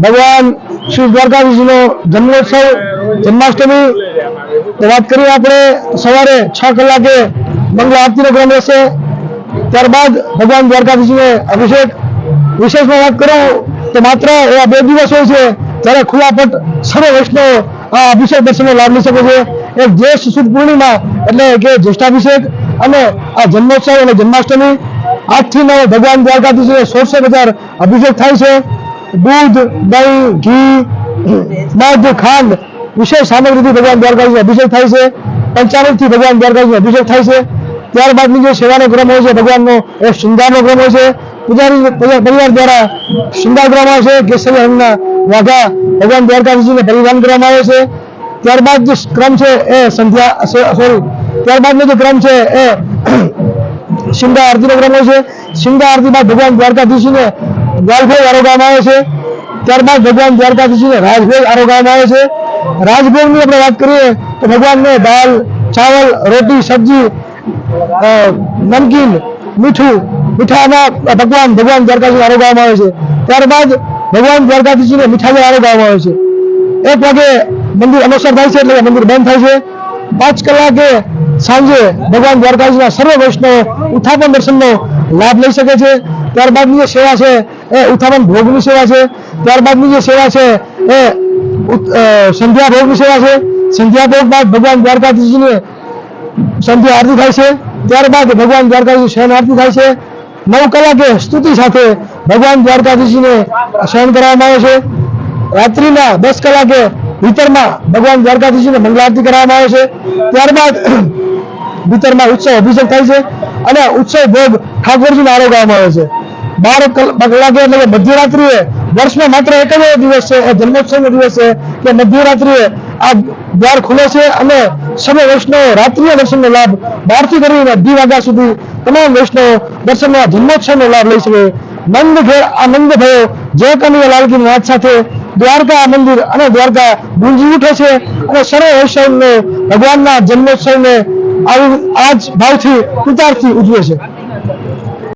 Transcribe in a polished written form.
ભગવાન શ્રી દ્વારકાધીશનો જન્મોત્સવ જન્માષ્ટમી વાત કરીએ આપણે સવારે 6 કલાકે મંગળા આરતીનો ક્રમ રહેશે। ત્યારબાદ ભગવાન દ્વારકાધીશને અભિષેક। વિશેષમાં વાત કરું તો માત્ર એવા 2 દિવસ હોય છે જ્યારે ખુલ્લા પટ સર્વ વૈષ્ણવ આ અભિષેક દર્શનનો લાભ લઈ શકે છે। એક જ્યેષ્ઠ સુદ પૂર્ણિમા એટલે કે જ્યેષ્ઠાભિષેક અને આ જન્મોત્સવ અને જન્માષ્ટમી 8 થી 9 ભગવાન દ્વારકાધીશને 16,000 અભિષેક થાય છે। दूध दही घी मध खांड विशेष सामग्री भगवान द्वारकाधीश अभिषेक थाय छे। पंचामृत थी भगवान द्वारकाधीश अभिषेक थाय छे। त्यारबाद जो सेवानो क्रम होय छे भगवान नो एक श्रृंगारनो क्रम होय छे। पुजारी परिवार द्वारा श्रृंगार કરવામાં આવે છે। કેસરી રંગના વાઘા ભગવાન દ્વારકાધીશને પરિધાન કરવામાં આવે છે। ત્યારબાદ જે ક્રમ છે એ સંધ્યા ત્યારબાદનો જે ક્રમ છે એ સિંગા આરતીનો ક્રમ હોય છે। સિંગા આરતી બાદ ભગવાન દ્વારકાધીશને દ્વારભોગ આરોગવામાં આવે છે। ત્યારબાદ ભગવાન દ્વારકાધીશને રાજભોગ આરોગવામાં આવે છે। રાજભોગની આપણે વાત કરીએ તો ભગવાનને દાળ ચાવલ રોટી સબ્જી નમકીન મીઠાના ભગવાન દ્વારકાધીશને આરોગવામાં આવે છે। ત્યારબાદ ભગવાન દ્વારકાધીશને મીઠાઈ આરોગવામાં આવે છે। 1 વાગે મંદિર અનવસર થાય છે એટલે મંદિર બંધ થાય છે। 5 કલાકે સાંજે ભગવાન દ્વારકાધીશના સર્વ વૈષ્ણવ ઉત્થાપન દર્શનનો લાભ લઈ શકે છે। ત્યારબાદની જે સેવા છે એ ઉત્થાપન ભોગની સેવા છે। ત્યારબાદની જે સેવા છે એ સંધ્યા ભોગની સેવા છે। સંધ્યા ભોગ બાદ ભગવાન દ્વારકાધીશને સંધ્યા આરતી થાય છે। ત્યારબાદ ભગવાન દ્વારકાધીશ શયન આરતી થાય છે। 9 કલાકે સ્તુતિ સાથે ભગવાન દ્વારકાધીશને શયન કરવામાં આવે છે। રાત્રિના 10 કલાકે ભીતરમાં ભગવાન દ્વારકાધીશને મંગળા આરતી કરવામાં આવે છે। ત્યારબાદ ભીતરમાં ઉત્સવ અભિષેક થાય છે અને ઉત્સવ ભોગ ઠાકોરજીને આરોગવામાં આવે છે। 12 કલાકે એટલે કે મધ્યરાત્રિએ વર્ષમાં માત્ર એક જ દિવસ છે એ જન્મોત્સવનો દિવસ છે કે મધ્યરાત્રિએ આ દ્વાર ખુલે છે અને સર્વ વૈષ્ણવ રાત્રિય દર્શનનો લાભ 12 થી કરીને 2 વાગ્યા સુધી તમામ વૈષ્ણવ દર્શનનો જન્મોત્સવનો લાભ લઈ શકે। નંદ ઘેર આનંદ ભયો જય કનૈયા લાલ કી નાદ સાથે દ્વારકા મંદિર અને દ્વારકા ગુંજી ઉઠે છે અને સર્વ વૈષ્ણવ ભગવાનના જન્મોત્સવને આજ ભાવથી કૃતાર્થથી ઉજવે છે।